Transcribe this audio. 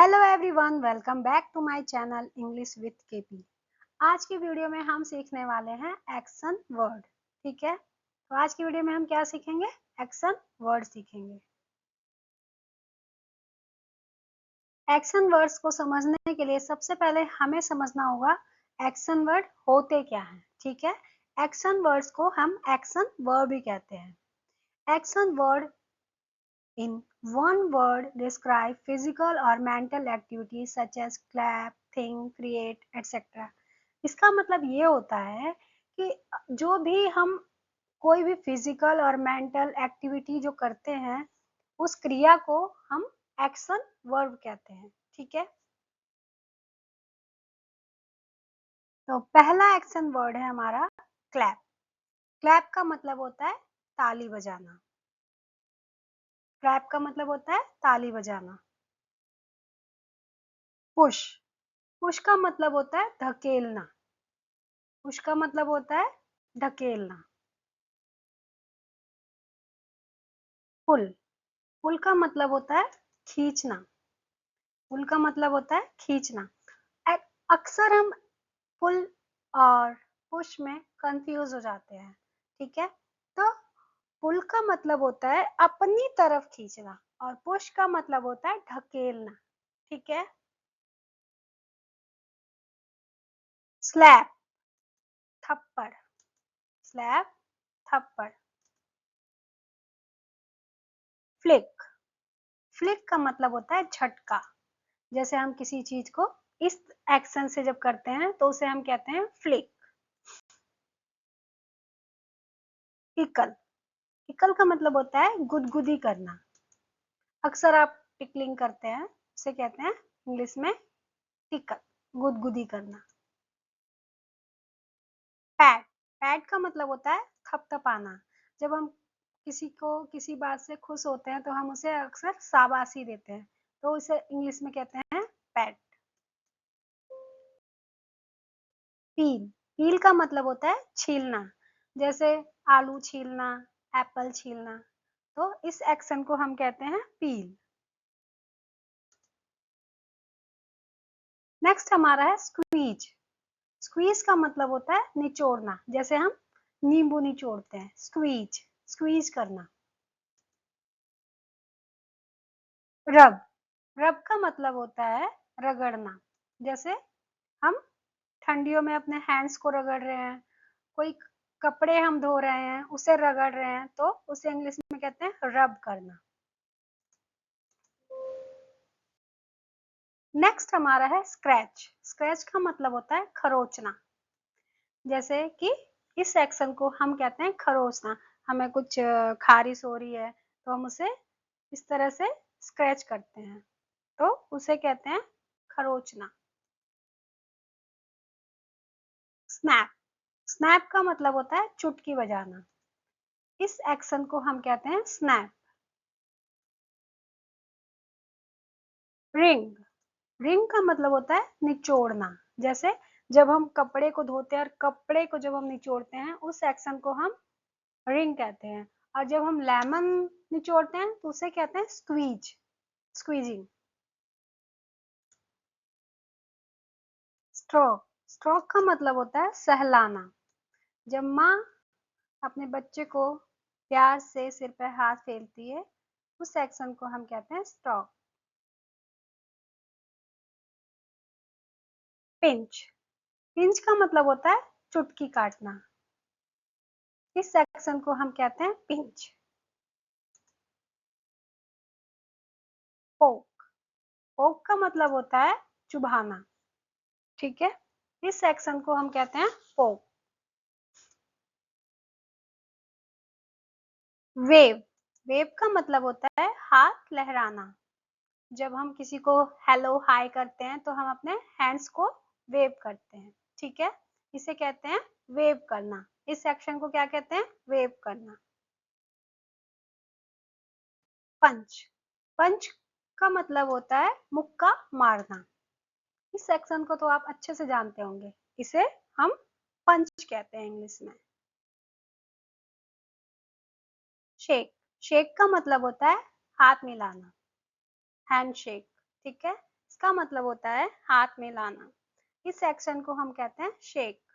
Hello everyone, welcome back to my channel English with KP. आज की video में हम सीखने वाले हैं एक्शन वर्ड। ठीक है, तो आज की वीडियो में हम क्या सीखेंगे? एक्शन वर्ड सीखेंगे। एक्शन वर्ड्स को समझने के लिए सबसे पहले हमें समझना होगा एक्शन वर्ड होते क्या हैं। ठीक है, एक्शन वर्ड्स को हम एक्शन वर्ड भी कहते हैं। Action word in one word describe physical or mental activities such as clap, think, create, etc. इसका मतलब ये होता है कि जो भी हम कोई भी फिजिकल और मेंटल एक्टिविटी जो करते हैं उस क्रिया को हम एक्शन वर्ब कहते हैं। ठीक है, तो पहला एक्शन वर्ड है हमारा क्लैप। क्लैप का मतलब होता है ताली बजाना। क्लैप का मतलब होता है ताली बजाना। पुश, पुश का मतलब होता है धकेलना। पुश का मतलब होता है धकेलना। पुल, पुल का मतलब होता है खींचना। पुल का मतलब होता है खींचना। अक्सर हम पुल और पुश में कंफ्यूज हो जाते हैं। ठीक है, तो पुल का मतलब होता है अपनी तरफ खींचना और पुश का मतलब होता है ढकेलना। ठीक है, स्लैप, थप्पड़। स्लैप, थप्पड़। फ्लिक, फ्लिक का मतलब होता है झटका। जैसे हम किसी चीज को इस एक्शन से जब करते हैं तो उसे हम कहते हैं फ्लिक। टिकल, टिकल का मतलब होता है गुदगुदी करना। अक्सर आप टिकलिंग करते हैं, उसे कहते हैं इंग्लिश में टिकल, गुदगुदी करना। पैट, पैट का मतलब होता है थपथपाना। जब हम किसी को किसी बात से खुश होते हैं तो हम उसे अक्सर शाबाशी देते हैं, तो उसे इंग्लिश में कहते हैं पैट। पील, पील का मतलब होता है छीलना। जैसे आलू छीलना, एप्पल छीलना, तो इस एक्शन को हम कहते हैं पील। नेक्स्ट हमारा है स्क्वीज। स्क्वीज का मतलब होता है निचोड़ना। जैसे हम नींबू निचोड़ते हैं, स्क्वीज, स्क्वीज करना। रब, रब का मतलब होता है रगड़ना। जैसे हम ठंडियों में अपने हैंड्स को रगड़ रहे हैं, कोई कपड़े हम धो रहे हैं उसे रगड़ रहे हैं, तो उसे इंग्लिश में कहते हैं रब करना। नेक्स्ट हमारा है स्क्रैच। स्क्रैच का मतलब होता है खरोचना। जैसे कि इस एक्शन को हम कहते हैं खरोचना। हमें कुछ खारिश हो रही है तो हम उसे इस तरह से स्क्रैच करते हैं, तो उसे कहते हैं खरोचना। स्नैप, स्नैप का मतलब होता है चुटकी बजाना। इस एक्शन को हम कहते हैं स्नैप। रिंग, रिंग का मतलब होता है निचोड़ना। जैसे जब हम कपड़े को धोते हैं और कपड़े को जब हम निचोड़ते हैं उस एक्शन को हम रिंग कहते हैं। और जब हम लेमन निचोड़ते हैं तो उसे कहते हैं स्क्वीज, स्क्वीजिंग। स्ट्रोक, स्ट्रोक का मतलब होता है सहलाना। जब माँ अपने बच्चे को प्यार से सिर पर हाथ फेरती है उस एक्शन को हम कहते हैं स्ट्रोक। पिंच, पिंच का मतलब होता है चुटकी काटना। इस सेक्शन को हम कहते हैं पिंच। पोक, पोक का मतलब होता है चुभाना। ठीक है, इस सेक्शन को हम कहते हैं पोक। वेव, वेव का मतलब होता है हाथ लहराना। जब हम किसी को हेलो हाय करते हैं तो हम अपने हैंड्स को वेव करते हैं। ठीक है, इसे कहते हैं वेव करना। इस सेक्शन को क्या कहते हैं? वेव करना। पंच, पंच का मतलब होता है मुक्का मारना। इस सेक्शन को तो आप अच्छे से जानते होंगे, इसे हम पंच कहते हैं इंग्लिश में। शेक, शेक का मतलब होता है हाथ मिलाना, हैंड शेक। ठीक है, इसका मतलब होता है हाथ में लाना। इस एक्शन को हम कहते हैं शेक।